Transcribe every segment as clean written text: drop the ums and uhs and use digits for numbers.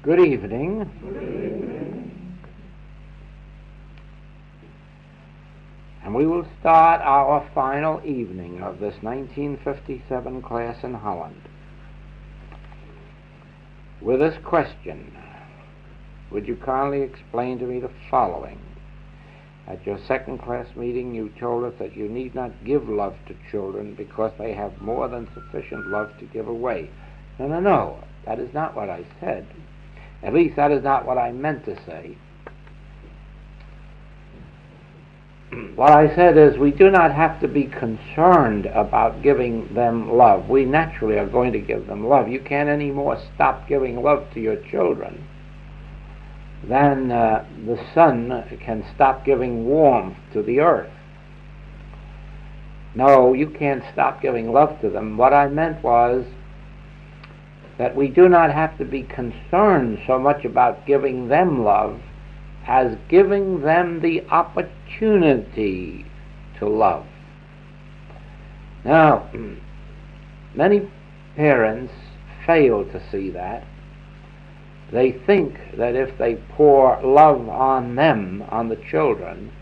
Good evening. And we will start our final evening of this 1957 class in Holland with this question. Would you kindly explain to me the following? At your second class meeting, you told us that you need not give love to children because they have more than sufficient love to give away. No, that is not what I said. At least that is not what I meant to say. What I said is we do not have to be concerned about giving them love. We naturally are going to give them love. You can't anymore stop giving love to your children than the sun can stop giving warmth to the earth. No, you can't stop giving love to them. What I meant was that we do not have to be concerned so much about giving them love as giving them the opportunity to love. Now, many parents fail to see that. They think that if they pour love on them, on the children,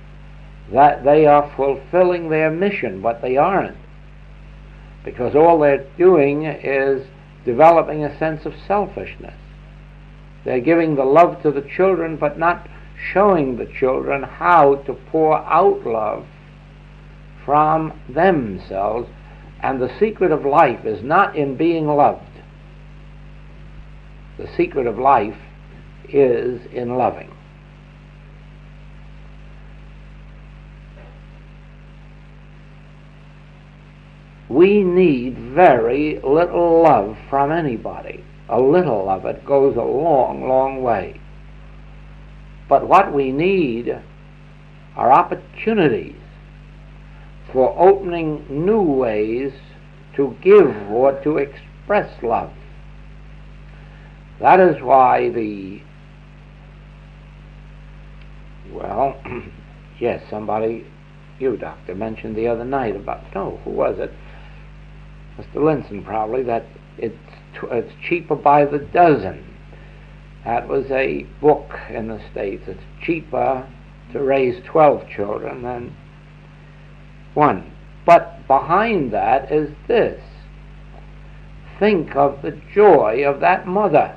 that they are fulfilling their mission, but they aren't. Because all they're doing is developing a sense of selfishness. They're giving the love to the children, but not showing the children how to pour out love from themselves. And the secret of life is not in being loved. The secret of life is in loving. We need very little love from anybody. A little of it goes a long, long way. But what we need are opportunities for opening new ways to give or to express love. That is why yes, somebody, you, Doctor, mentioned the other night about, who was it? Mr. Linson, probably, that it's cheaper by the dozen. That was a book in the States. It's cheaper to raise 12 children than one. But behind that is this. Think of the joy of that mother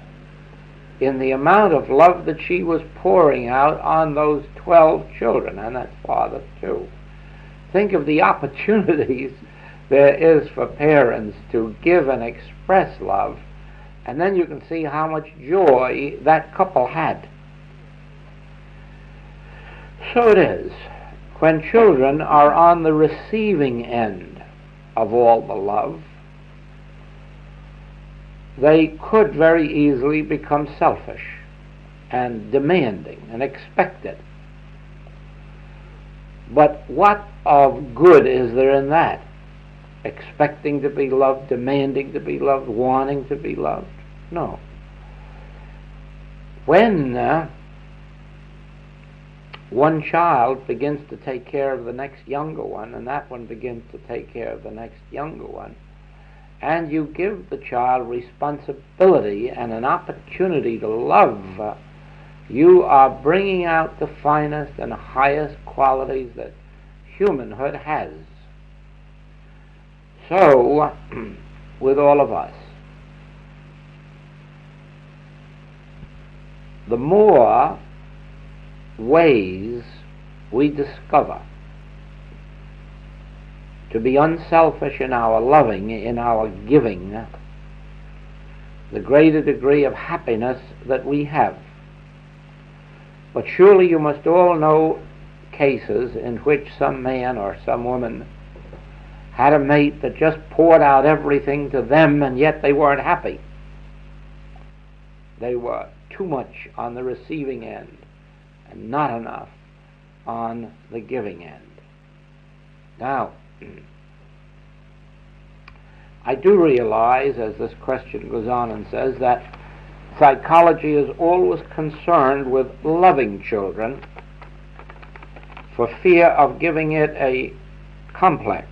in the amount of love that she was pouring out on those 12 children, and that father too. Think of the opportunities there is for parents to give and express love, and then you can see how much joy that couple had. So it is, when children are on the receiving end of all the love, they could very easily become selfish and demanding and expect it. But what of good is there in that? Expecting to be loved, demanding to be loved, wanting to be loved? No. When one child begins to take care of the next younger one, and that one begins to take care of the next younger one, and you give the child responsibility and an opportunity to love, you are bringing out the finest and highest qualities that humanhood has. So, with all of us, the more ways we discover to be unselfish in our loving, in our giving, the greater degree of happiness that we have. But surely you must all know cases in which some man or some woman had a mate that just poured out everything to them, and yet they weren't happy. They were too much on the receiving end and not enough on the giving end. Now, I do realize, as this question goes on and says, that psychology is always concerned with loving children for fear of giving it a complex.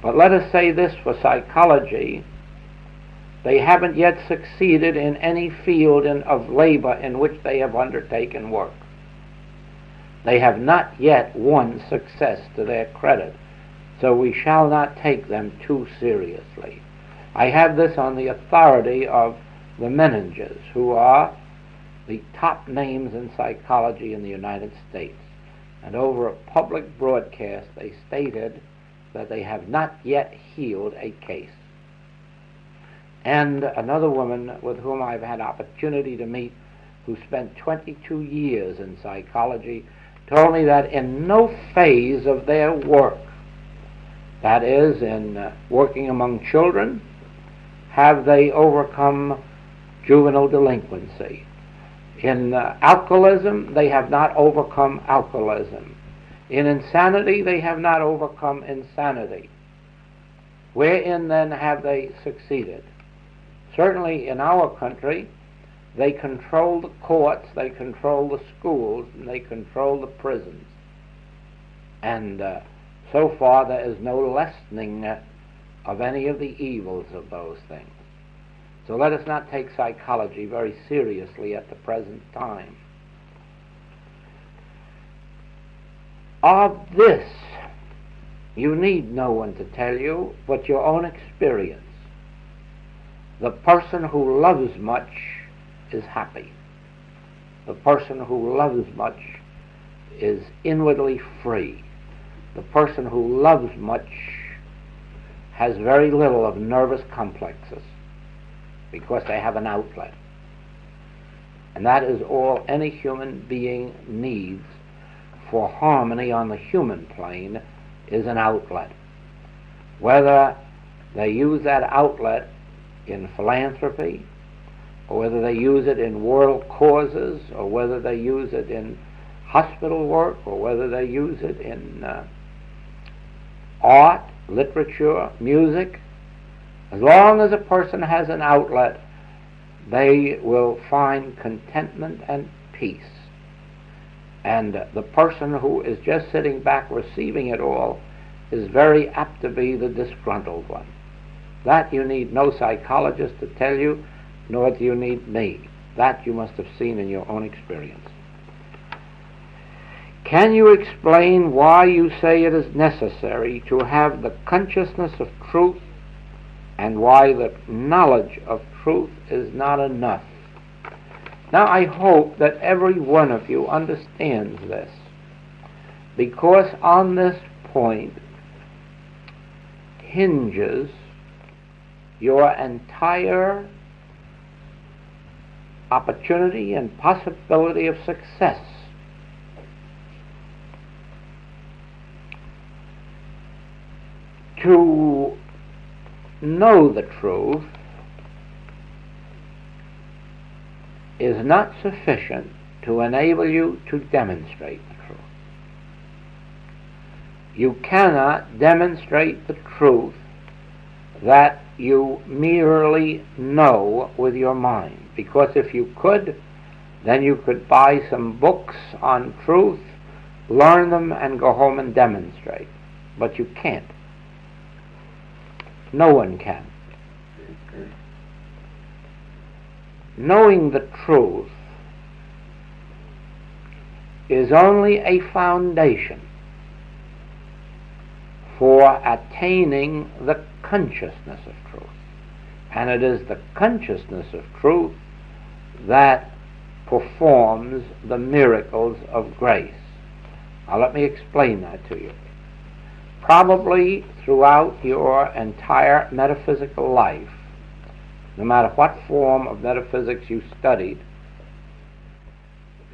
But let us say this for psychology: They haven't yet succeeded in any field of labor in which they have undertaken work. They have not yet won success to their credit, so we shall not take them too seriously. I have this on the authority of the Menningers, who are the top names in psychology in the United States. And over a public broadcast, they stated that they have not yet healed a case. And another woman with whom I've had opportunity to meet, who spent 22 years in psychology, told me that in no phase of their work, that is, in working among children, have they overcome juvenile delinquency. In alcoholism, they have not overcome alcoholism. In insanity, they have not overcome insanity. Wherein then have they succeeded? Certainly in our country, they control the courts, they control the schools, and they control the prisons. And so far there is no lessening of any of the evils of those things. So let us not take psychology very seriously at the present time. Of this, you need no one to tell you but your own experience. The person who loves much is happy. The person who loves much is inwardly free. The person who loves much has very little of nervous complexes because they have an outlet. And that is all any human being needs for harmony on the human plane, is an outlet. Whether they use that outlet in philanthropy, or whether they use it in world causes, or whether they use it in hospital work, or whether they use it in art, literature, music, as long as a person has an outlet, they will find contentment and peace. And the person who is just sitting back receiving it all is very apt to be the disgruntled one. That you need no psychologist to tell you, nor do you need me. That you must have seen in your own experience. Can you explain why you say it is necessary to have the consciousness of truth and why the knowledge of truth is not enough? Now, I hope that every one of you understands this, because on this point hinges your entire opportunity and possibility of success. To know the truth is not sufficient to enable you to demonstrate the truth. You cannot demonstrate the truth that you merely know with your mind, because if you could, then you could buy some books on truth, learn them, and go home and demonstrate. But you can't. No one can. Knowing the truth is only a foundation for attaining the consciousness of truth. And it is the consciousness of truth that performs the miracles of grace. Now let me explain that to you. Probably throughout your entire metaphysical life, no matter what form of metaphysics you studied,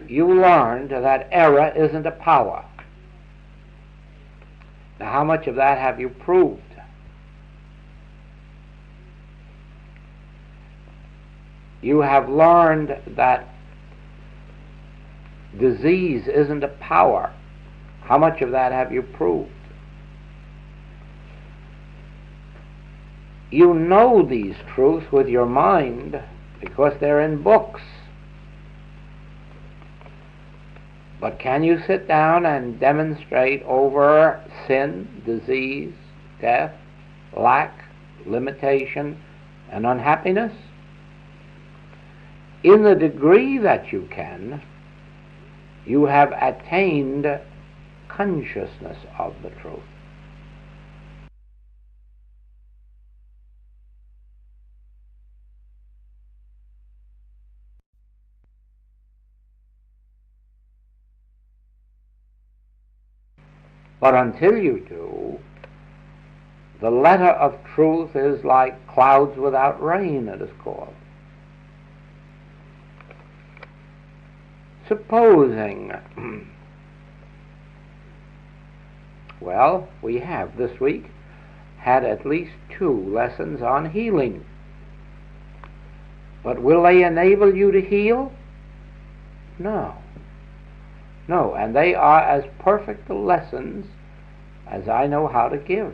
you learned that error isn't a power. Now, how much of that have you proved? You have learned that disease isn't a power. How much of that have you proved? You know these truths with your mind because they're in books. But can you sit down and demonstrate over sin, disease, death, lack, limitation, and unhappiness? In the degree that you can, you have attained consciousness of the truth. But until you do, the letter of truth is like clouds without rain, it is called. Supposing, well, we have this week had at least 2 lessons on healing. But will they enable you to heal? No. No, and they are as perfect the lessons as I know how to give.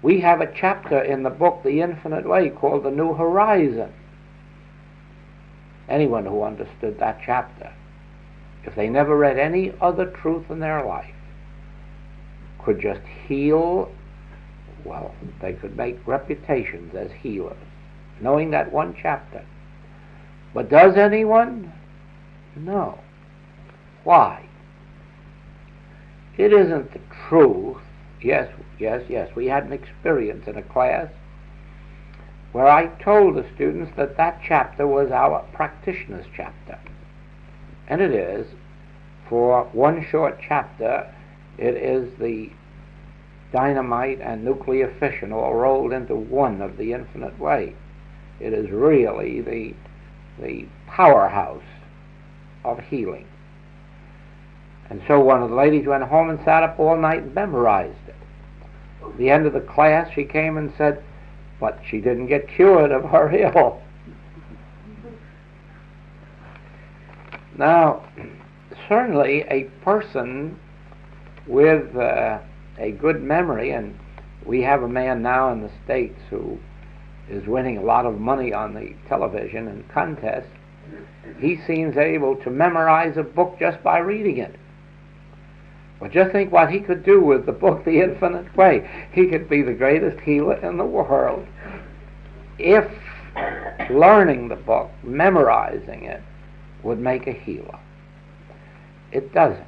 We have a chapter in the book, The Infinite Way, called The New Horizon. Anyone who understood that chapter, if they never read any other truth in their life, could just heal, well, they could make reputations as healers, knowing that one chapter. But does anyone? No. Why? It isn't the truth. Yes, we had an experience in a class where I told the students that that chapter was our practitioner's chapter. And it is. For one short chapter, it is the dynamite and nuclear fission all rolled into one of the infinite way. It is really the powerhouse of healing. And so one of the ladies went home and sat up all night and memorized it. At the end of the class, she came and said, but she didn't get cured of her ill. Now, certainly a person with a good memory, and we have a man now in the States who is winning a lot of money on the television and contests, he seems able to memorize a book just by reading it. But just think what he could do with the book, The Infinite Way. He could be the greatest healer in the world if learning the book, memorizing it, would make a healer. It doesn't.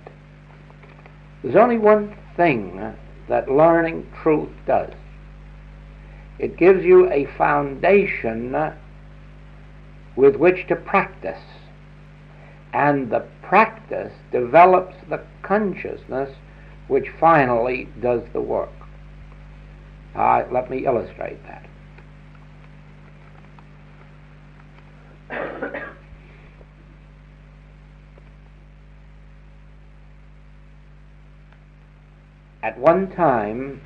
There's only one thing that learning truth does. It gives you a foundation with which to practice. And the practice develops the consciousness which finally does the work. Let me illustrate that. At one time,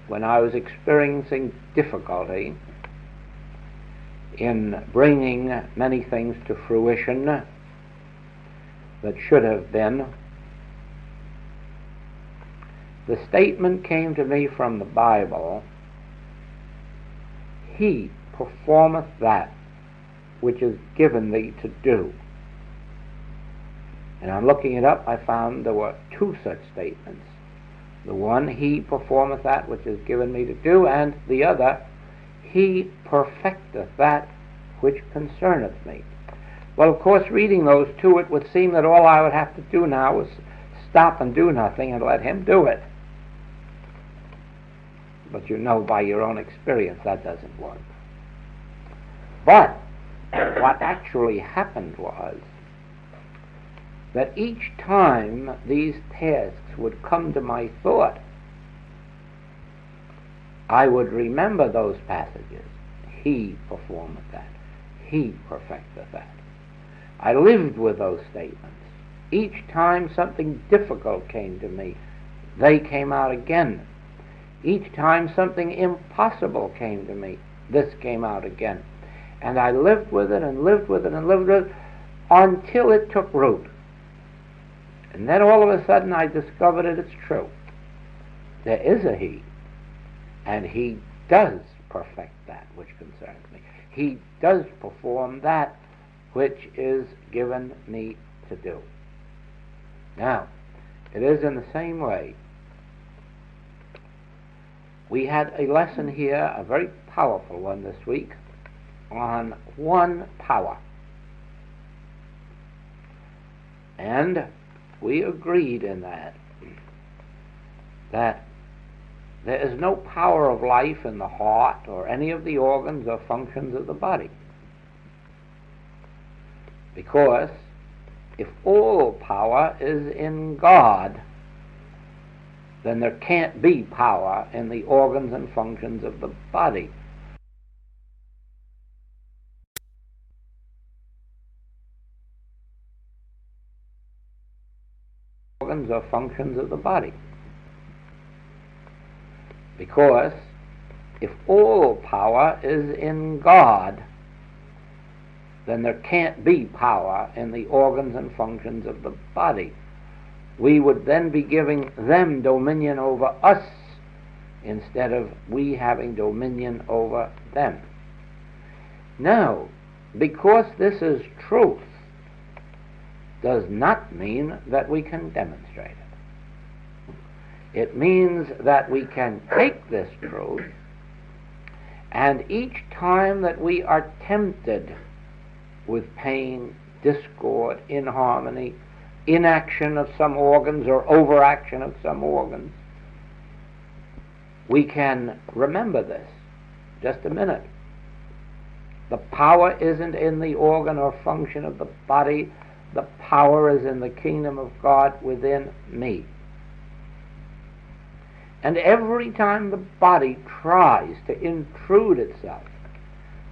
when I was experiencing difficulty in bringing many things to fruition that should have been, the statement came to me from the Bible, "He performeth that which is given thee to do." And on looking it up, I found there were 2 such statements. The one, "He performeth that which is given me to do," and the other, "He perfecteth that which concerneth me." Well, of course, reading those 2, it would seem that all I would have to do now was stop and do nothing and let him do it. But you know by your own experience that doesn't work. But what actually happened was that each time these tasks would come to my thought, I would remember those passages. He performeth that. He perfecteth that. I lived with those statements. Each time something difficult came to me, they came out again. Each time something impossible came to me, this came out again. And I lived with it and lived with it and lived with it until it took root. And then all of a sudden I discovered that it's true. There is a He, and He does perfect that which concerns me. He does perform that which is given me to do. Now, it is in the same way We had a lesson here, a very powerful one this week, on one power. And we agreed in that there is no power of life in the heart or any of the organs or functions of the body. Because if all power is in God, then there can't be power in the organs and functions of the body. Organs or functions of the body. Because if all power is in God, then there can't be power in the organs and functions of the body. We would then be giving them dominion over us instead of we having dominion over them. Now, because this is truth, does not mean that we can demonstrate it. It means that we can take this truth, and each time that we are tempted with pain, discord, inharmony, inaction of some organs or overaction of some organs, we can remember this. Just a minute. The power isn't in the organ or function of the body. The power is in the kingdom of God within me. And every time the body tries to intrude itself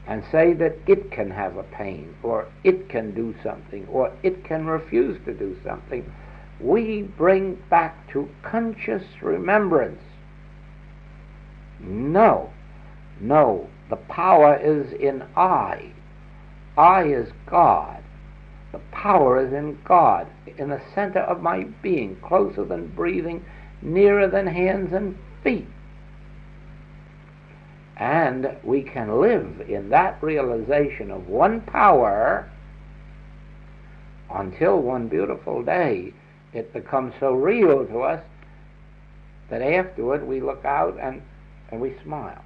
and say that it can have a pain, or it can do something, or it can refuse to do something, we bring back to conscious remembrance, no, the power is in I. I is God. The power is in God, in the center of my being, closer than breathing, nearer than hands and feet. And we can live in that realization of one power until one beautiful day it becomes so real to us that afterward we look out and we smile.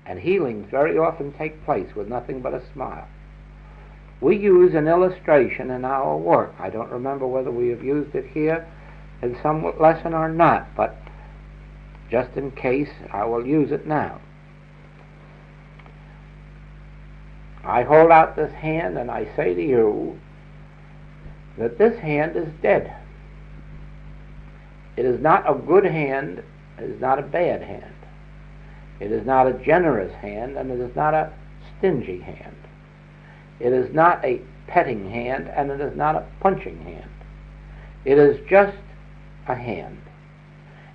And healings very often take place with nothing but a smile. We use an illustration in our work. I don't remember whether we have used it here in some lesson or not, but just in case, I will use it now. I hold out this hand and I say to you that this hand is dead. It is not a good hand, it is not a bad hand. It is not a generous hand, and it is not a stingy hand. It is not a petting hand, and it is not a punching hand. It is just a hand.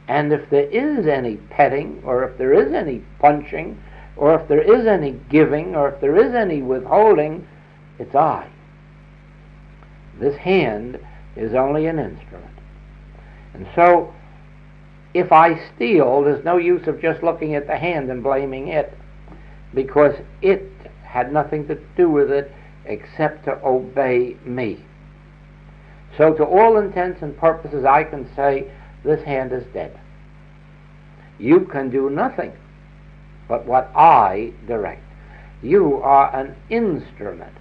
And if there is any petting, or if there is any punching, or if there is any giving, or if there is any withholding, it's I. This hand is only an instrument. And so, if I steal, there's no use of just looking at the hand and blaming it, because it had nothing to do with it except to obey me. So to all intents and purposes, I can say, this hand is dead. You can do nothing but what I direct. You are an instrument.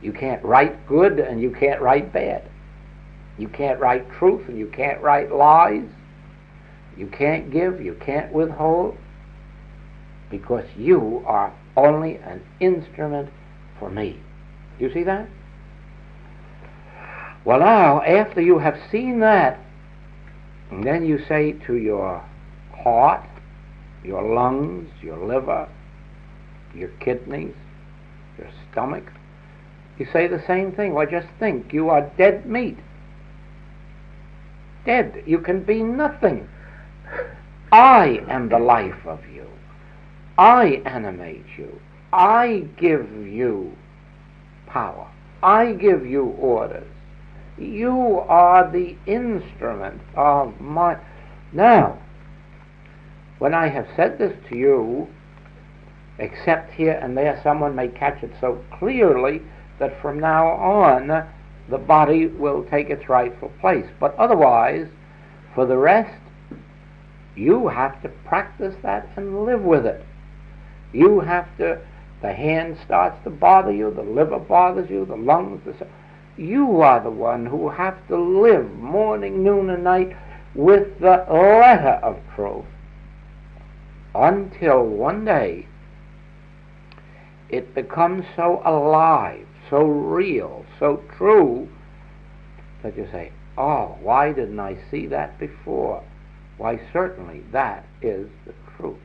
You can't write good and you can't write bad. You can't write truth and you can't write lies. You can't give, you can't withhold, because you are only an instrument for me. Do you see that? Well, now, after you have seen that, and then you say to your heart, your lungs, your liver, your kidneys, your stomach, you say the same thing. Well, just think, you are dead meat. Dead. You can be nothing. I am the life of you. I animate you. I give you power. I give you orders. You are the instrument of my... Now, when I have said this to you, except here and there someone may catch it so clearly that from now on the body will take its rightful place. But otherwise, for the rest, You have to practice that and live with it. You have to, the hand starts to bother you, the liver bothers you, the lungs, you are the one who have to live morning, noon, and night with the letter of truth until one day it becomes so alive, so real, so true that you say, oh, why didn't I see that before? Why, certainly that is the truth.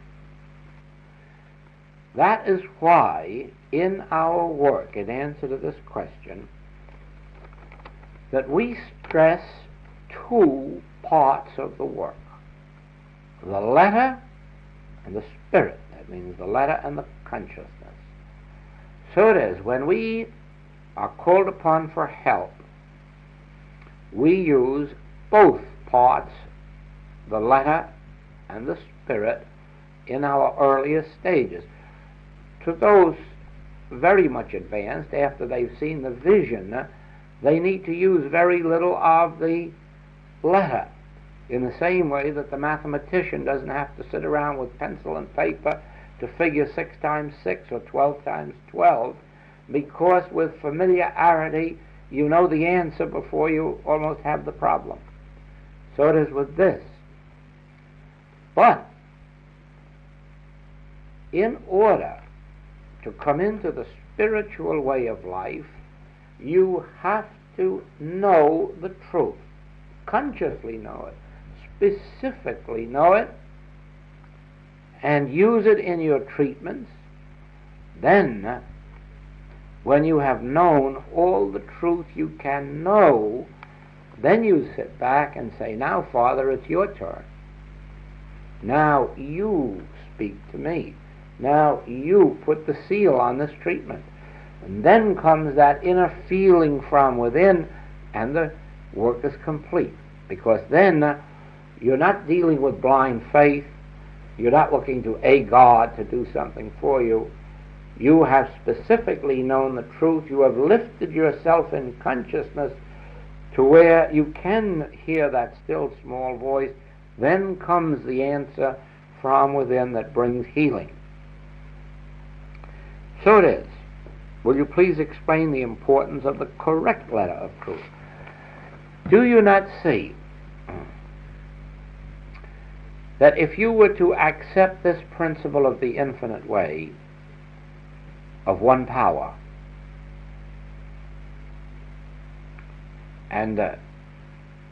That is why in our work, in answer to this question, that we stress two parts of the work: the letter and the spirit. That means the letter and the consciousness. So it is, when we are called upon for help, we use both parts, the letter and the spirit, in our earliest stages. To those very much advanced, after they've seen the vision, they need to use very little of the letter, in the same way that the mathematician doesn't have to sit around with pencil and paper to figure 6 times 6 or 12 times 12, because with familiarity you know the answer before you almost have the problem. So it is with this. But in order to come into the spiritual way of life, you have to know the truth, consciously know it, specifically know it, and use it in your treatments. Then, when you have known all the truth you can know, then you sit back and say, now, Father, it's your turn. Now you speak to me. Now you put the seal on this treatment. And then comes that inner feeling from within, and the work is complete. Because then you're not dealing with blind faith. You're not looking to a God to do something for you. You have specifically known the truth. You have lifted yourself in consciousness to where you can hear that still small voice. Then comes the answer from within that brings healing. So it is. Will you please explain the importance of the correct letter of truth? Do you not see that if you were to accept this principle of the infinite way, of one power, and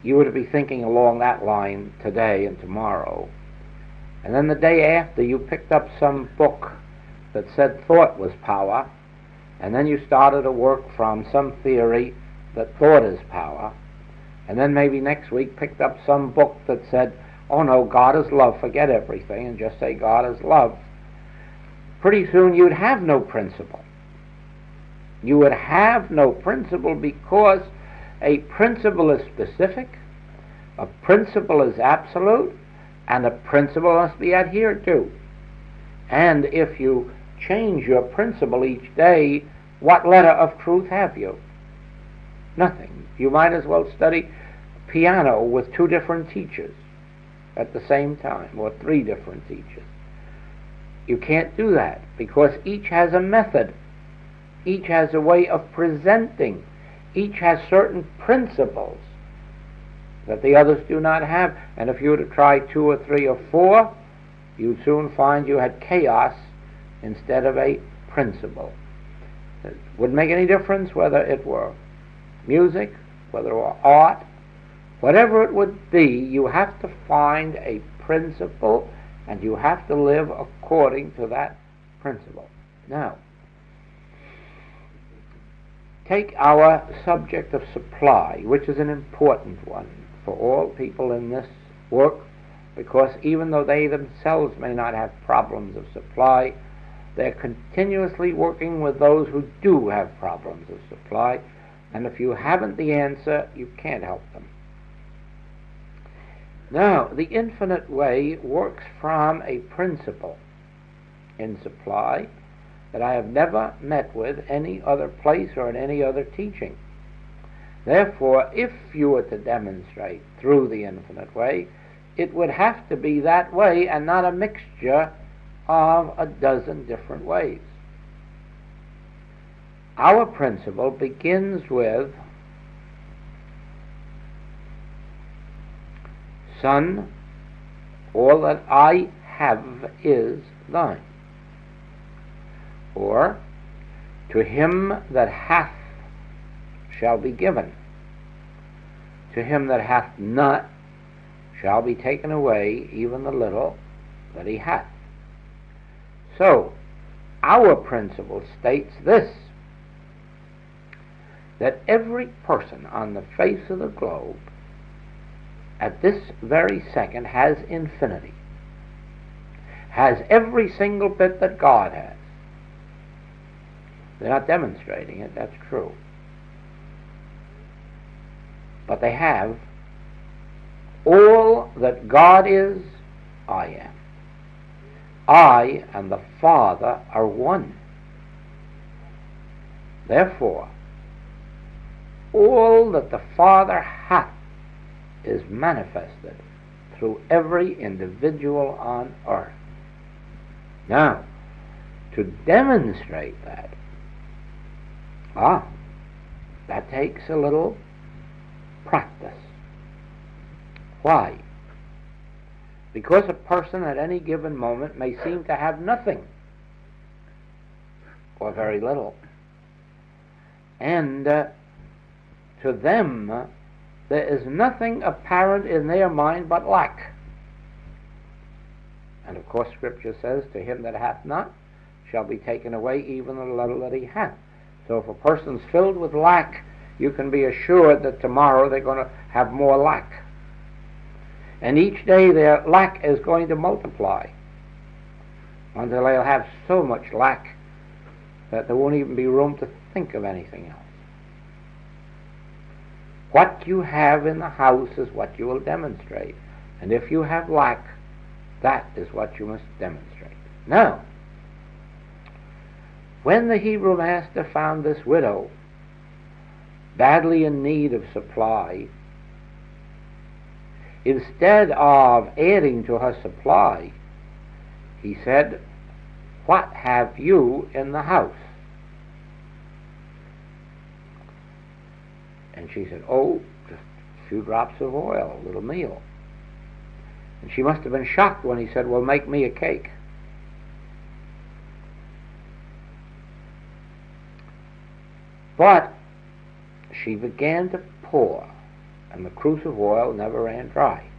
you were to be thinking along that line today and tomorrow, and then the day after you picked up some book that said thought was power, and then you started to work from some theory that thought is power, and then maybe next week picked up some book that said, oh no, God is love, forget everything and just say God is love, pretty soon you'd have no principle. You would have no principle, because a principle is specific, a principle is absolute, and a principle must be adhered to. And if you change your principle each day, what letter of truth have you? Nothing. You might as well study piano with 2 different teachers at the same time, or 3 different teachers. You can't do that, because each has a method, each has a way of presenting, each has certain principles that the others do not have. And if you were to try 2 or 3 or 4, you'd soon find you had chaos instead of a principle. It wouldn't make any difference whether it were music, whether it were art, whatever it would be. You have to find a principle, and you have to live according to that principle. Now, take our subject of supply, which is an important one for all people in this work, because even though they themselves may not have problems of supply, they're continuously working with those who do have problems of supply, and if you haven't the answer, you can't help them. Now, the infinite way works from a principle in supply that I have never met with any other place or in any other teaching. Therefore, if you were to demonstrate through the infinite way, it would have to be that way and not a mixture of a dozen different ways. Our principle begins with, Son, all that I have is thine. Or, to him that hath shall be given. To him that hath not shall be taken away even the little that he hath. So, our principle states this, that every person on the face of the globe at this very second has infinity, has every single bit that God has. They're not demonstrating it, that's true. But they have all that God is, I am. I and the Father are one. Therefore, all that the Father hath is manifested through every individual on earth. Now, to demonstrate that takes a little practice. Why? Because a person at any given moment may seem to have nothing, or very little, and to them there is nothing apparent in their mind but lack. And of course Scripture says, to him that hath not shall be taken away even the little that he hath. So if a person's filled with lack, you can be assured that tomorrow they're going to have more lack. And each day their lack is going to multiply until they'll have so much lack that there won't even be room to think of anything else. What you have in the house is what you will demonstrate. And if you have lack, that is what you must demonstrate. Now, when the Hebrew master found this widow badly in need of supply, instead of adding to her supply, he said, what have you in the house? And she said, oh, just a few drops of oil, a little meal. And she must have been shocked when he said, well, make me a cake. But she began to pour, and the cruse of oil never ran dry.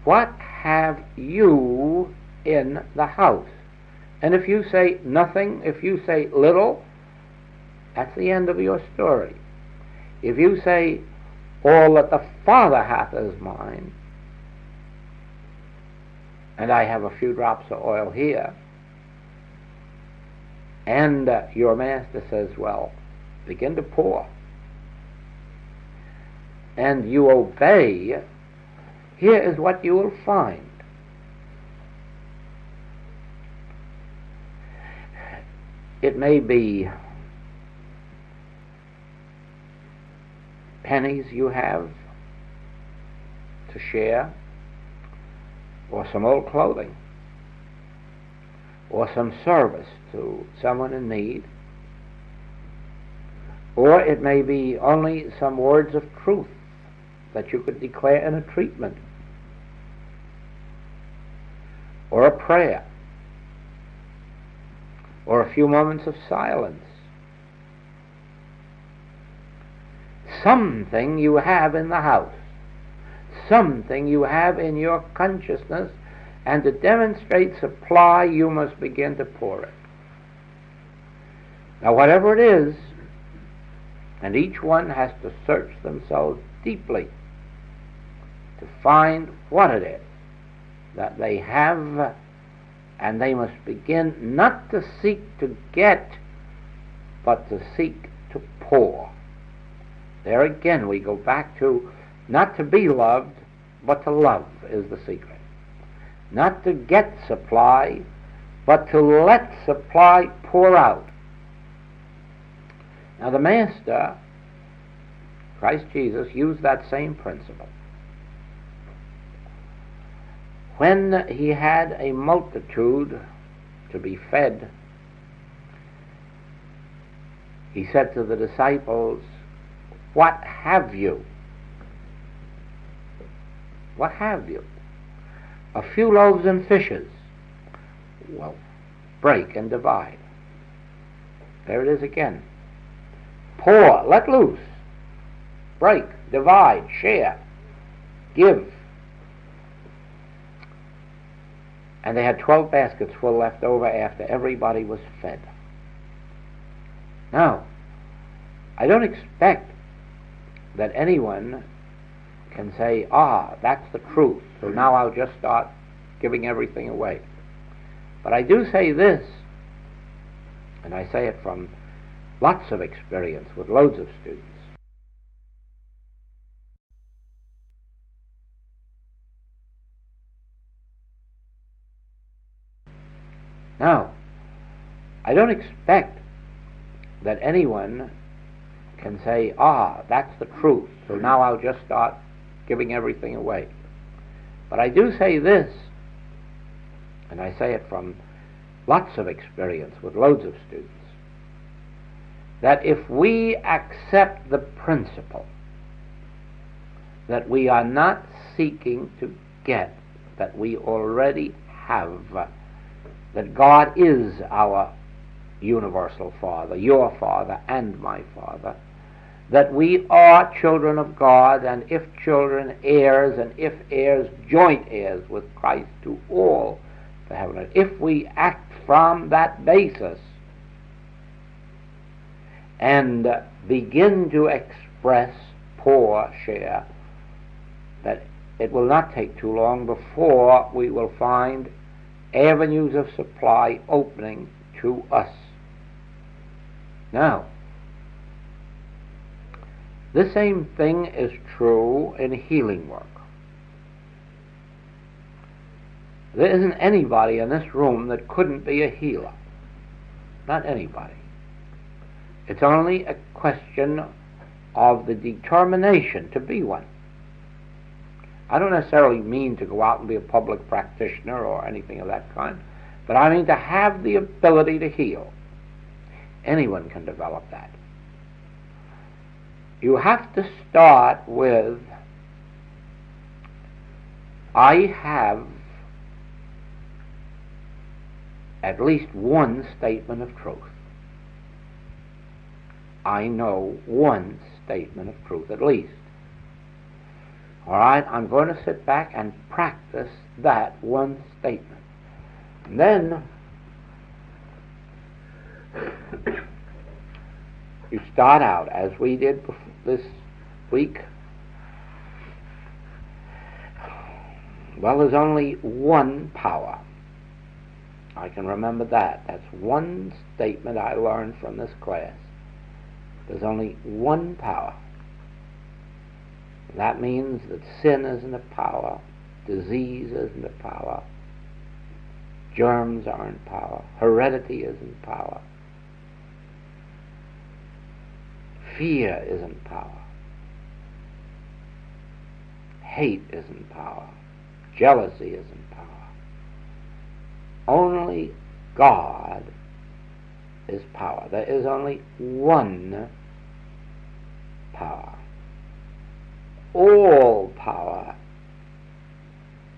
What have you in the house? And if you say nothing, if you say little, that's the end of your story. If you say, all that the Father hath is mine, and I have a few drops of oil here, and your master says, well, begin to pour, and you obey, here is what you will find. It may be pennies you have to share, or some old clothing, or some service to someone in need, or it may be only some words of truth that you could declare in a treatment, or a prayer, or a few moments of silence. Something you have in the house, something you have in your consciousness, and to demonstrate supply, you must begin to pour it. Now, whatever it is, and each one has to search themselves deeply to find what it is that they have, and they must begin not to seek to get, but to seek to pour. There again we go back to not to be loved, but to love is the secret. Not to get supply, but to let supply pour out. Now the Master, Christ Jesus, used that same principle. when he had a multitude to be fed, he said to the disciples, "What have you? What have you?" "A few loaves and fishes." Well, break and divide. There it is again. Pour, let loose. Break, divide, share, give. And they had 12 baskets full left over after everybody was fed. Now, I don't expect that anyone can say, that's the truth, so now I'll just start giving everything away. But I do say this, and I say it from lots of experience with loads of students. Now, I don't expect that anyone can say, that's the truth, so now I'll just start giving everything away. But I do say this, and I say it from lots of experience with loads of students, that if we accept the principle that we are not seeking to get, that we already have, that God is our universal Father, your Father and my Father, that we are children of God, and if children, heirs, and if heirs, joint heirs with Christ to all the heaven and earth. If we act from that basis and begin to express, pour, share, that it will not take too long before we will find avenues of supply opening to us. Now, the same thing is true in healing work. There isn't anybody in this room that couldn't be a healer. Not anybody. It's only a question of the determination to be one. I don't necessarily mean to go out and be a public practitioner or anything of that kind, but I mean to have the ability to heal. Anyone can develop that. You have to start with, I have at least one statement of truth. I know one statement of truth at least. All right, I'm going to sit back and practice that one statement. And then you start out, as we did this week. Well, there's only one power. I can remember that. That's one statement I learned from this class. There's only one power. That means that sin isn't a power, disease isn't a power, germs aren't power, heredity isn't power, fear isn't power, hate isn't power, jealousy isn't power. Only God is power. There is only one power. All power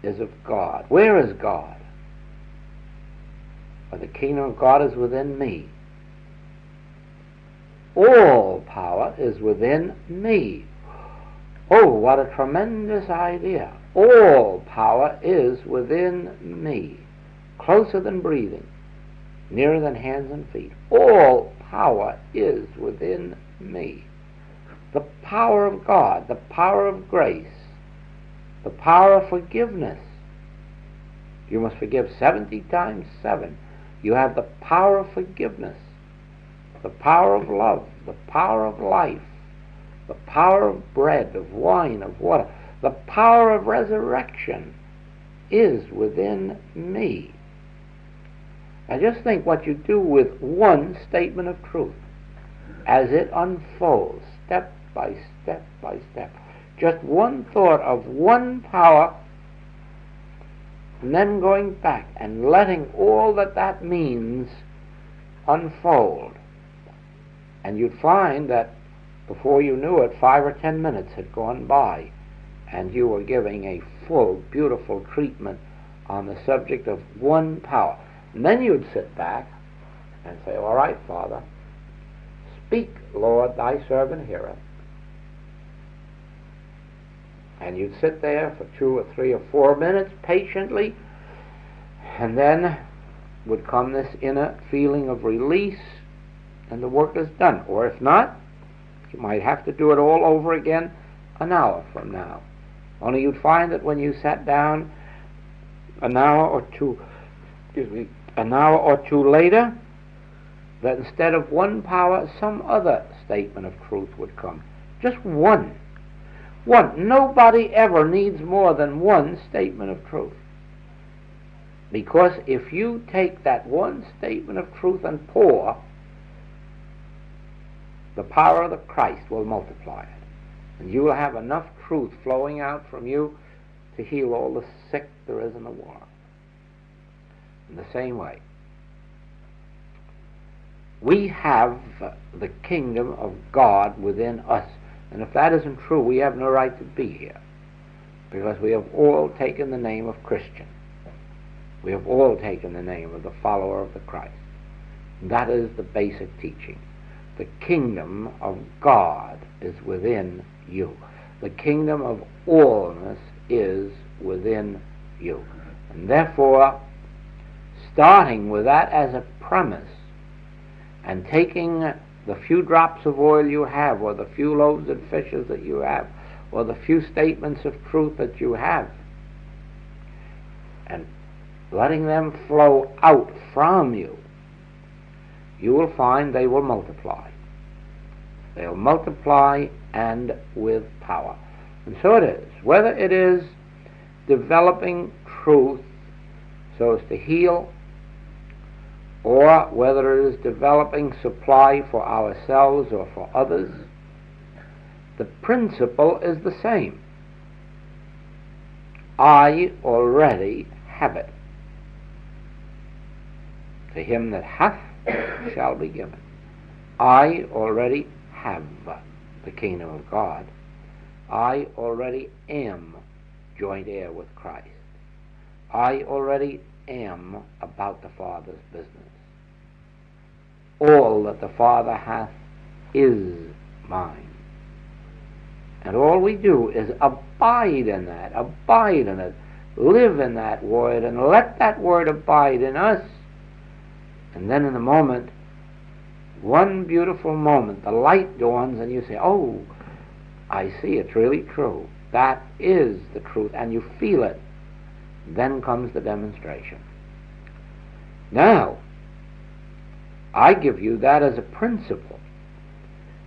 is of God. Where is God? For the kingdom of God is within me. All power is within me. Oh, what a tremendous idea. All power is within me. Closer than breathing, nearer than hands and feet. All power is within me. The power of God, the power of grace, the power of forgiveness. You must forgive 70 times 7. You have the power of forgiveness, the power of love, the power of life, the power of bread, of wine, of water. The power of resurrection is within me. Now just think what you do with one statement of truth as it unfolds, step by step by step. Just one thought of one power and then going back and letting all that means unfold. And you'd find that before you knew it, 5 or 10 minutes had gone by, and you were giving a full, beautiful treatment on the subject of one power. And then you'd sit back and say, all right, Father, speak, Lord, thy servant heareth. And you'd sit there for 2 or 3 or 4 minutes patiently, and then would come this inner feeling of release, and the work is done. Or if not, you might have to do it all over again an hour from now. Only you'd find that when you sat down an hour or two later, that instead of one power, some other statement of truth would come. Just one. One. Nobody ever needs more than one statement of truth. Because if you take that one statement of truth and pour, the power of the Christ will multiply it. And you will have enough truth flowing out from you to heal all the sick there is in the world. In the same way, we have the kingdom of God within us. And if that isn't true, we have no right to be here, because we have all taken the name of Christian. We have all taken the name of the follower of the Christ. That is the basic teaching. The kingdom of God is within you. The kingdom of allness is within you. And therefore, starting with that as a premise, and taking the few drops of oil you have, or the few loaves and fishes that you have, or the few statements of truth that you have, and letting them flow out from you, you will find they will multiply. They'll multiply, and with power. And so it is. Whether it is developing truth so as to heal, or whether it is developing supply for ourselves or for others, the principle is the same. I already have it. To him that hath shall be given. I already have the kingdom of God. I already am joint heir with Christ. I already am about the Father's business. All that the Father hath is mine. And all we do is abide in that, abide in it, live in that word, and let that word abide in us. And then in a moment, one beautiful moment, the light dawns and you say, oh, I see, it's really true. That is the truth, and you feel it. Then comes the demonstration. Now, I give you that as a principle.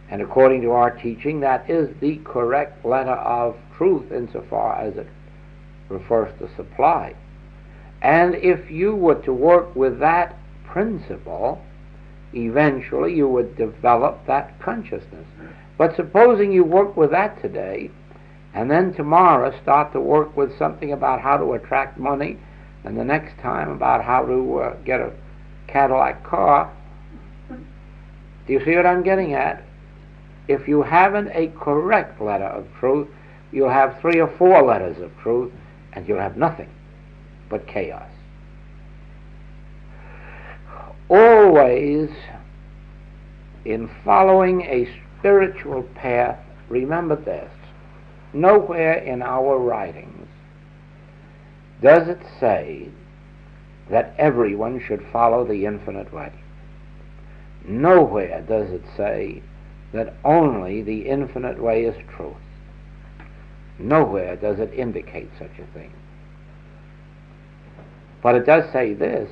And according to our teaching, that is the correct letter of truth insofar as it refers to supply. And if you were to work with that principle, eventually you would develop that consciousness. But supposing you work with that today, and then tomorrow start to work with something about how to attract money, and the next time about how to get a Cadillac car, do you see what I'm getting at? If you haven't a correct letter of truth, you'll have 3 or 4 letters of truth, and you'll have nothing but chaos. Always, in following a spiritual path, remember this: nowhere in our writings does it say that everyone should follow the infinite way. Nowhere does it say that only the infinite way is truth. Nowhere does it indicate such a thing. But it does say this,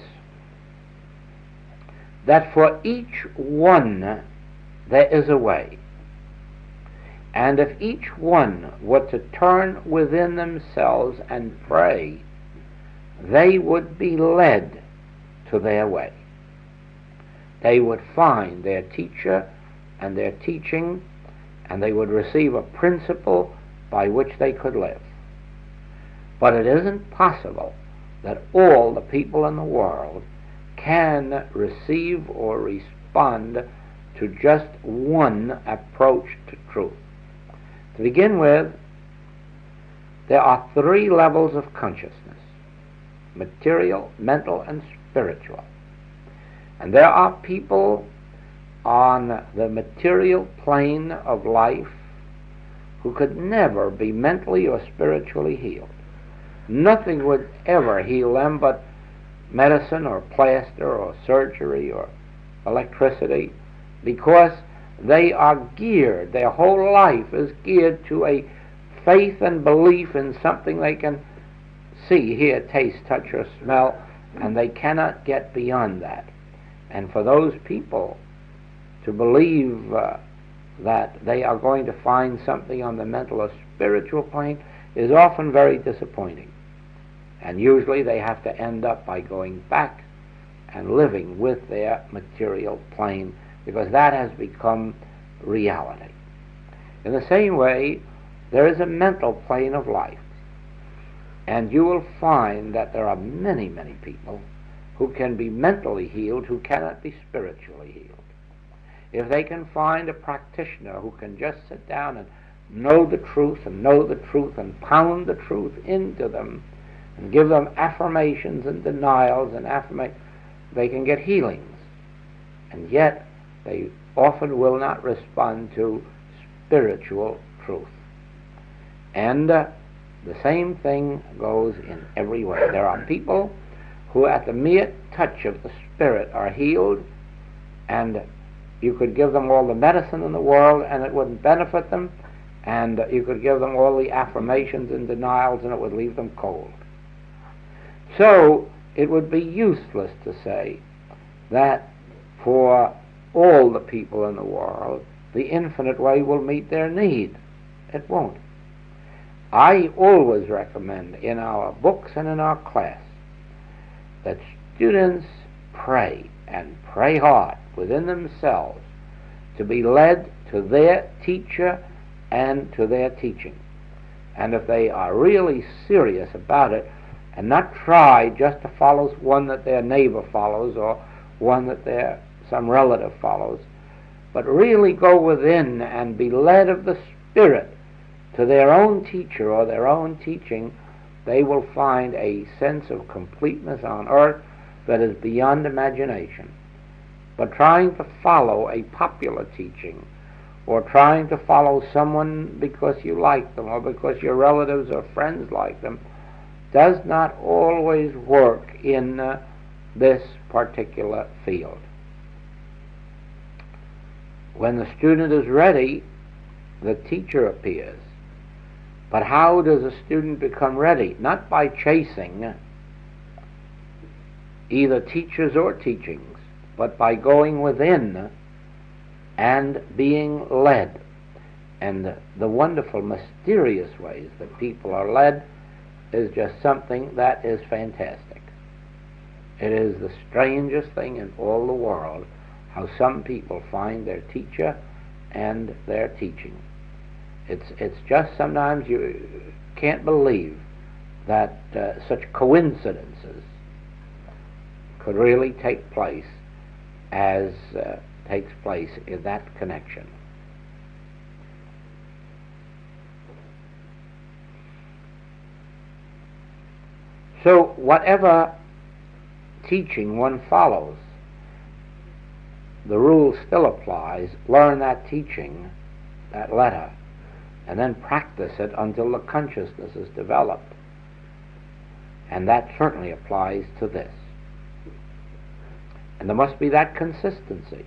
that for each one there is a way. And if each one were to turn within themselves and pray, they would be led to their way. They would find their teacher and their teaching, and they would receive a principle by which they could live. But it isn't possible that all the people in the world can receive or respond to just one approach to truth. To begin with, there are three levels of consciousness: material, mental, and spiritual. And there are people on the material plane of life who could never be mentally or spiritually healed. Nothing would ever heal them but medicine or plaster or surgery or electricity, because they are geared, their whole life is geared to a faith and belief in something they can see, hear, taste, touch, or smell, and they cannot get beyond that. And for those people to believe that they are going to find something on the mental or spiritual plane is often very disappointing. And usually they have to end up by going back and living with their material plane, because that has become reality. In the same way, there is a mental plane of life, and you will find that there are many, many people who can be mentally healed who cannot be spiritually healed. If they can find a practitioner who can just sit down and know the truth and pound the truth into them and give them affirmations and denials and they can get healings. And yet they often will not respond to spiritual truth. And the same thing goes in every way. There are people who at the mere touch of the Spirit are healed, and you could give them all the medicine in the world and it wouldn't benefit them, and you could give them all the affirmations and denials and it would leave them cold. So it would be useless to say that for all the people in the world the infinite way will meet their need. It won't. I always recommend in our books and in our class that students pray, and pray hard within themselves, to be led to their teacher and to their teaching. And if they are really serious about it, and not try just to follow one that their neighbor follows or one that some relative follows, but really go within and be led of the Spirit to their own teacher or their own teaching, they will find a sense of completeness on earth that is beyond imagination. But trying to follow a popular teaching, or trying to follow someone because you like them or because your relatives or friends like them, does not always work in this particular field. When the student is ready, the teacher appears. But how does a student become ready? Not by chasing either teachers or teachings, but by going within and being led. And the wonderful, mysterious ways that people are led is just something that is fantastic. It is the strangest thing in all the world how some people find their teacher and their teaching. It's just sometimes you can't believe that such coincidences could really take place as takes place in that connection. So whatever teaching one follows, the rule still applies. Learn that teaching, that letter, and then practice it until the consciousness is developed. And that certainly applies to this. And there must be that consistency.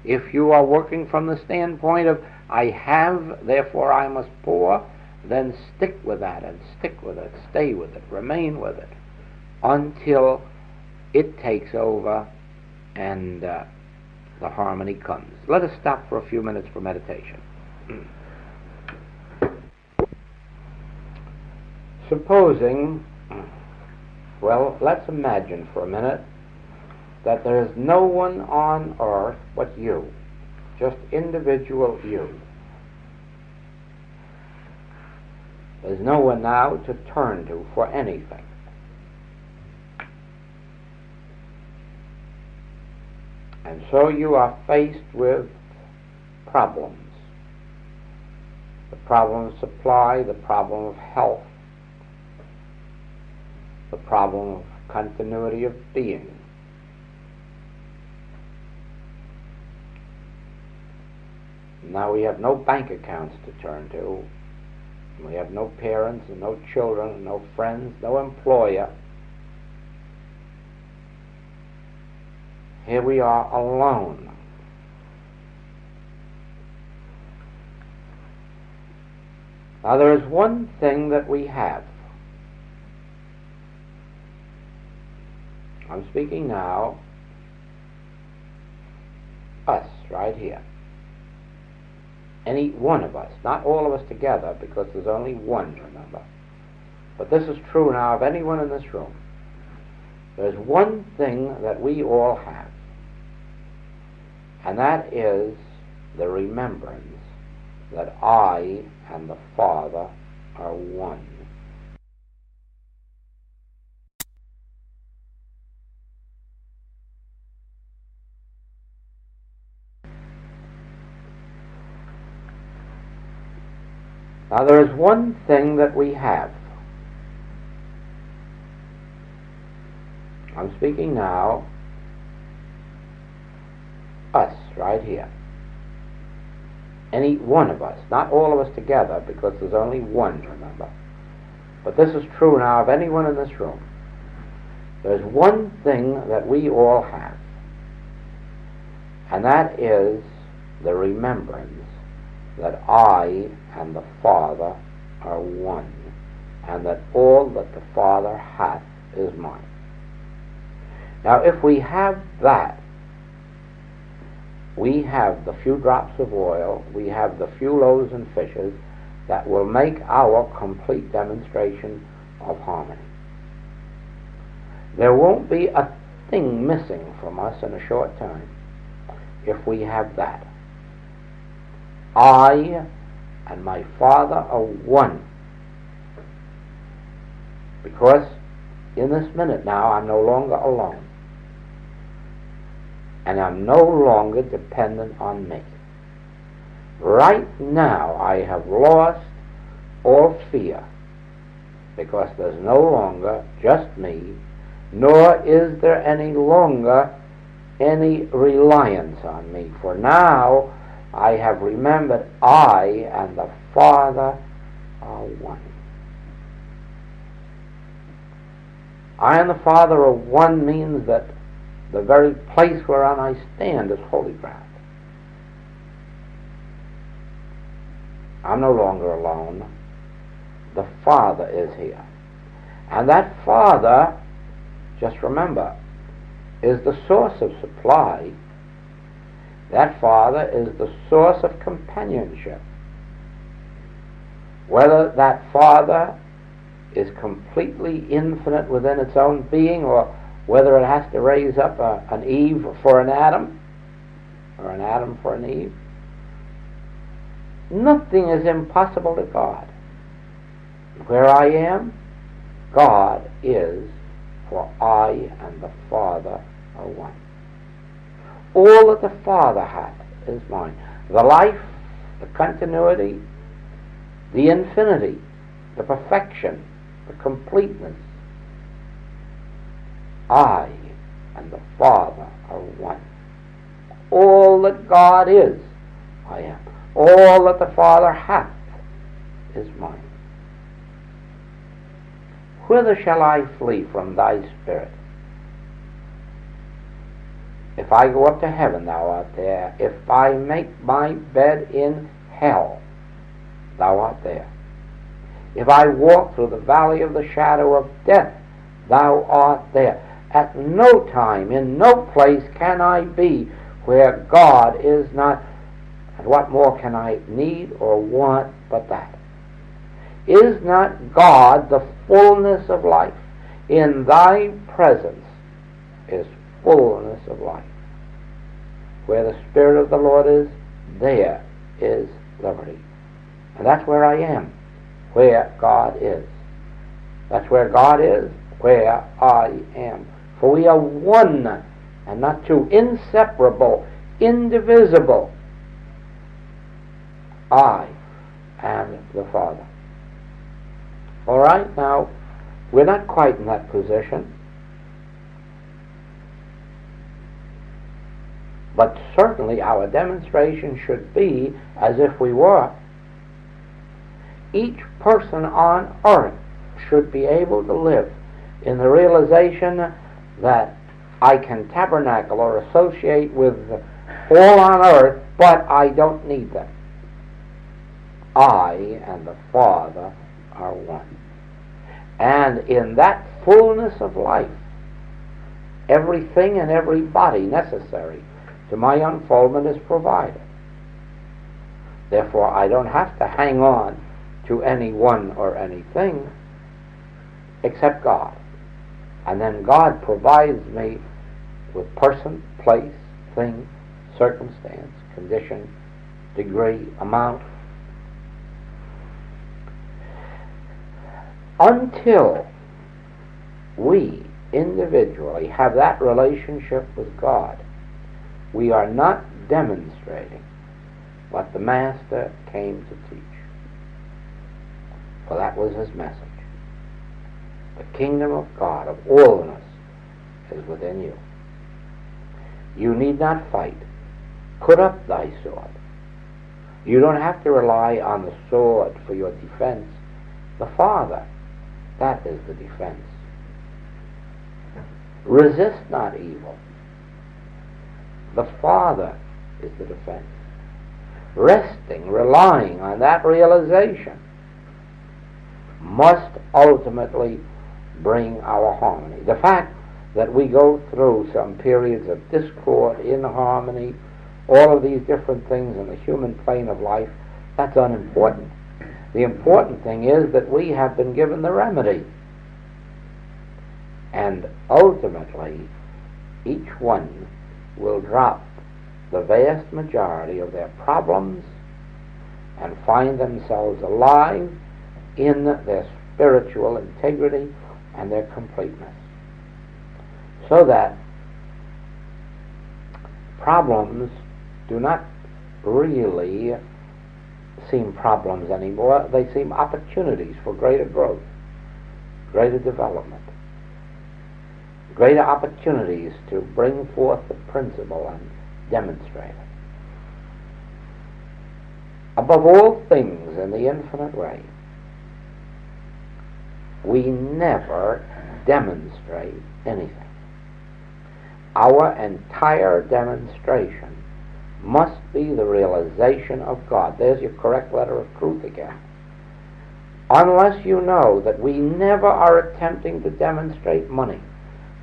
If you are working from the standpoint of, I have, therefore I must pour, then stick with that and stick with it, stay with it, remain with it, until it takes over and the harmony comes. Let us stop for a few minutes for meditation. Supposing, well, let's imagine for a minute that there is no one on earth but you, just individual you. There's no one now to turn to for anything. And so you are faced with problems. The problem of supply, the problem of health, the problem of continuity of being. Now we have no bank accounts to turn to. We have no parents and no children and no friends, no employer. Here we are alone. Now there is one thing that we have. I'm speaking now, us, right here. Any one of us, not all of us together, because there's only one, remember. But this is true now of anyone in this room. There's one thing that we all have, and that is the remembrance that I and the Father are one. Now there is one thing that we have. I'm speaking now, us, right here. Any one of us, not all of us together, because there's only one, remember. But this is true now of anyone in this room. There's one thing that we all have, and that is the remembrance that I and the Father are one, and that all that the Father hath is mine. Now if we have that, we have the few drops of oil, we have the few loaves and fishes that will make our complete demonstration of harmony. There won't be a thing missing from us in a short time if we have that. I and my Father are one. Because in this minute now I'm no longer alone. And I'm no longer dependent on me. Right now I have lost all fear, because there's no longer just me, nor is there any longer any reliance on me. For now I have remembered I and the Father are one. I and the Father are one means that the very place whereon I stand is holy ground. I'm no longer alone. The Father is here. And that Father, just remember, is the source of supply. That Father is the source of companionship. Whether that Father is completely infinite within its own being, or whether it has to raise up an Eve for an Adam, or an Adam for an Eve, nothing is impossible to God. Where I am, God is, for I and the Father are one. All that the Father hath is mine. The life, the continuity, the infinity, the perfection, the completeness. I and the Father are one. All that God is, I am. All that the Father hath is mine. Whither shall I flee from thy Spirit? If I go up to heaven, thou art there. If I make my bed in hell, thou art there. If I walk through the valley of the shadow of death, thou art there. At no time, in no place can I be where God is not. And what more can I need or want but that? Is not God the fullness of life? In thy presence is fullness of life. Where the Spirit of the Lord is, there is liberty. And that's where I am, where God is. That's where God is, where I am. For we are one, and not two. Inseparable, indivisible. I and the Father. All right, now, we're not quite in that position, but certainly our demonstration should be as if we were. Each person on earth should be able to live in the realization that I can tabernacle or associate with all on earth, but I don't need them. I and the Father are one. And in that fullness of life, everything and everybody necessary to my unfoldment is provided. Therefore, I don't have to hang on to anyone or anything except God. And then God provides me with person, place, thing, circumstance, condition, degree, amount. Until we individually have that relationship with God, we are not demonstrating what the Master came to teach. For that was his message. The kingdom of God, of allness, is within you. You need not fight. Put up thy sword. You don't have to rely on the sword for your defense. The Father, that is the defense. Resist not evil. The Father is the defense. Resting, relying on that realization must ultimately bring our harmony. The fact that we go through some periods of discord, inharmony, all of these different things in the human plane of life, that's unimportant. The important thing is that we have been given the remedy. And ultimately, each one will drop the vast majority of their problems and find themselves alive in their spiritual integrity and their completeness. So that problems do not really seem problems anymore. They seem opportunities for greater growth, greater development, greater opportunities to bring forth the principle and demonstrate it. Above all things in the infinite way, we never demonstrate anything. Our entire demonstration must be the realization of God. There's your correct letter of truth again. Unless you know that we never are attempting to demonstrate money,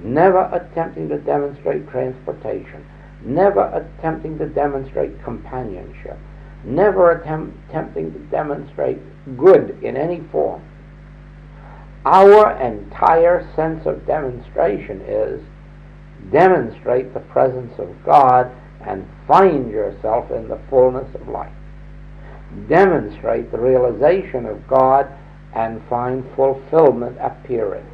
never attempting to demonstrate transportation, never attempting to demonstrate companionship, never attempting to demonstrate good in any form. Our entire sense of demonstration is demonstrate the presence of God and find yourself in the fullness of life. Demonstrate the realization of God and find fulfillment appearing.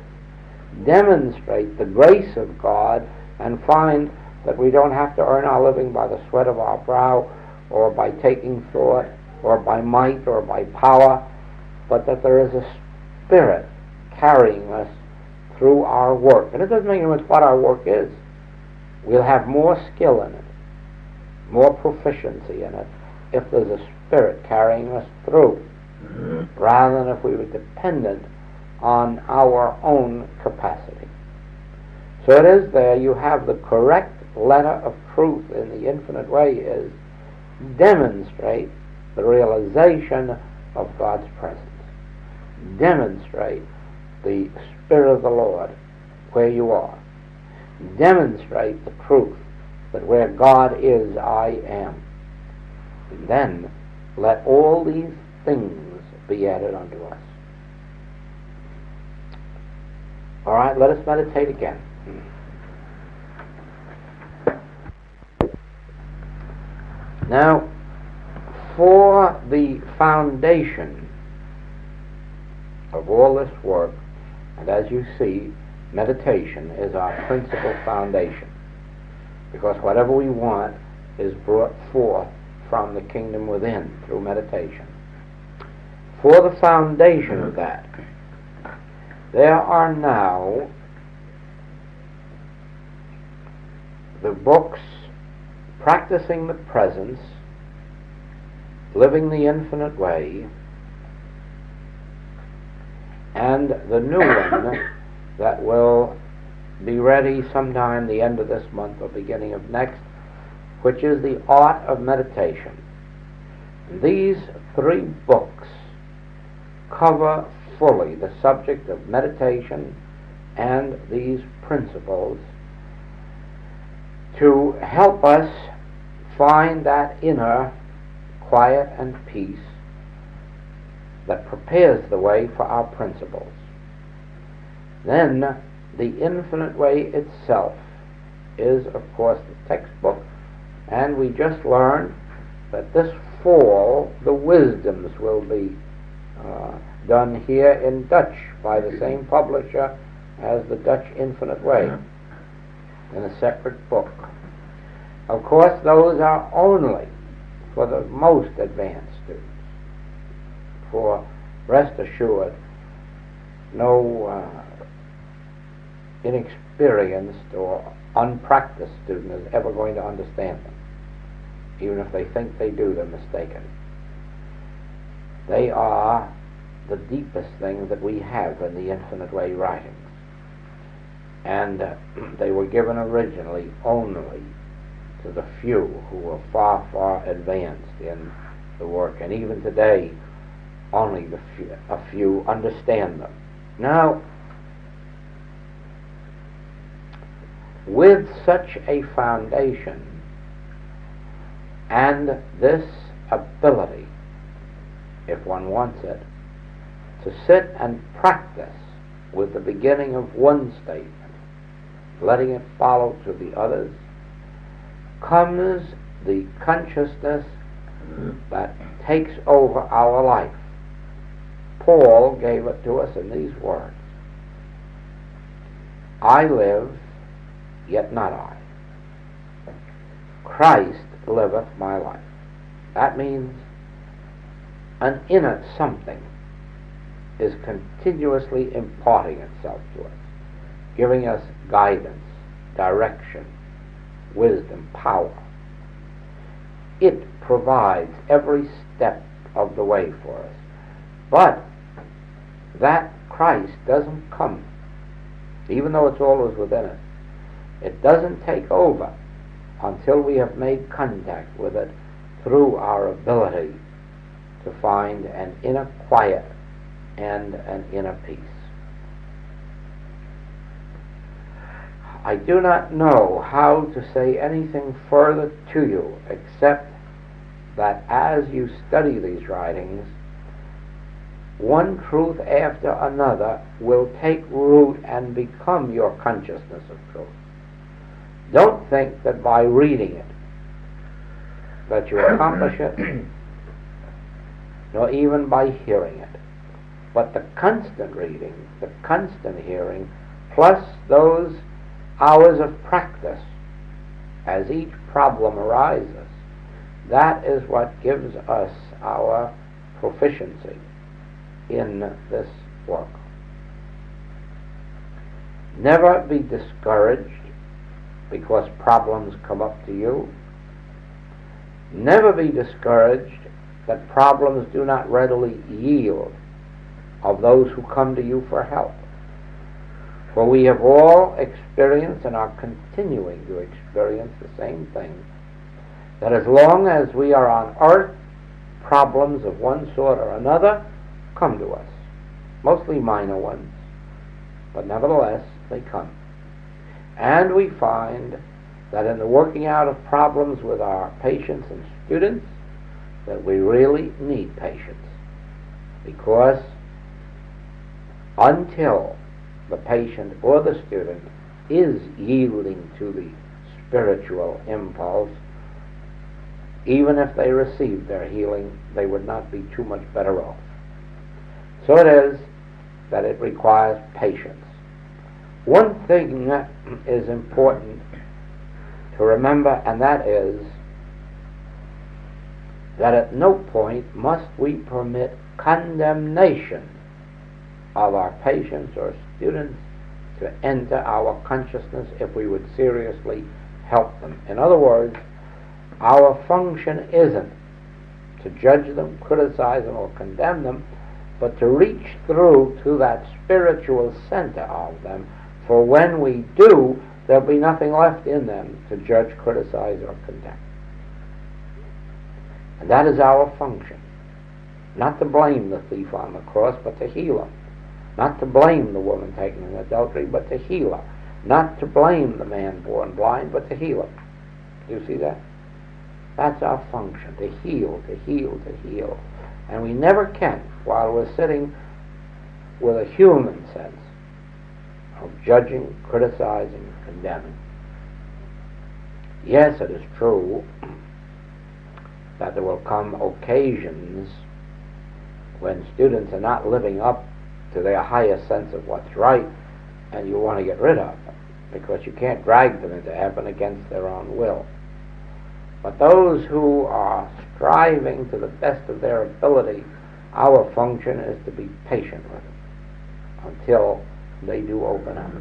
Demonstrate the grace of God and find that we don't have to earn our living by the sweat of our brow or by taking thought or by might or by power, but that there is a Spirit carrying us through our work. And it doesn't make any difference what our work is. We'll have more skill in it, more proficiency in it, if there's a Spirit carrying us through, rather than if we were dependent on our own capacity. So it is there, you have the correct letter of truth in the infinite way is demonstrate the realization of God's presence. Demonstrate the Spirit of the Lord where you are. Demonstrate the truth that where God is, I am. And then let all these things be added unto us. All right, let us meditate again. Now, for the foundation of all this work, and as you see, meditation is our principal foundation. because whatever we want is brought forth from the kingdom within through meditation. For the foundation of that, there are now the books Practicing the Presence, Living the Infinite Way, and the new one that will be ready sometime the end of this month or beginning of next, which is The Art of Meditation. These three books cover fully the subject of meditation and these principles to help us find that inner quiet and peace that prepares the way for our principles. Then the Infinite Way itself is, of course, the textbook, and we just learned that this fall the wisdoms will be done here in Dutch by the same publisher as the Dutch Infinite Way in a separate book. Of course, those are only for the most advanced students. For rest assured, no inexperienced or unpracticed student is ever going to understand them. Even if they think they do, they're mistaken. They are the deepest thing that we have in the Infinite Way writings. And they were given originally only to the few who were far, far advanced in the work. And even today, only a few understand them. Now, with such a foundation and this ability, if one wants it, to sit and practice with the beginning of one statement, letting it follow to the others, comes the consciousness that takes over our life. Paul gave it to us in these words: I live, yet not I. Christ liveth my life. That means an inner something is continuously imparting itself to us, giving us guidance, direction, wisdom, power. It provides every step of the way for us. But that Christ doesn't come, even though it's always within us. It doesn't take over until we have made contact with it through our ability to find an inner quiet and an inner peace. I do not know how to say anything further to you except that as you study these writings, one truth after another will take root and become your consciousness of truth. Don't think that by reading it that you accomplish it, nor even by hearing it. But the constant reading, the constant hearing, plus those hours of practice as each problem arises, that is what gives us our proficiency in this work. Never be discouraged because problems come up to you. Never be discouraged that problems do not readily yield of those who come to you for help. For we have all experienced and are continuing to experience the same thing, that as long as we are on earth, problems of one sort or another come to us, mostly minor ones, but nevertheless they come. And we find that in the working out of problems with our patients and students, that we really need patience, because until the patient or the student is yielding to the spiritual impulse, even if they received their healing, they would not be too much better off. So it is that it requires patience. One thing that is important to remember, and that is that at no point must we permit condemnation of our patients or students to enter our consciousness if we would seriously help them. In other words, our function isn't to judge them, criticize them, or condemn them, but to reach through to that spiritual center of them, for when we do, there'll be nothing left in them to judge, criticize, or condemn. And that is our function. Not to blame the thief on the cross, but to heal him. Not to blame the woman taken in adultery, but to heal her. Not to blame the man born blind, but to heal him. Do you see that? That's our function, to heal, to heal, to heal. And we never can, while we're sitting with a human sense of judging, criticizing, condemning. Yes, it is true that there will come occasions when students are not living up to their highest sense of what's right, and you want to get rid of them, because you can't drag them into heaven against their own will. But those who are striving to the best of their ability, our function is to be patient with them until they do open up.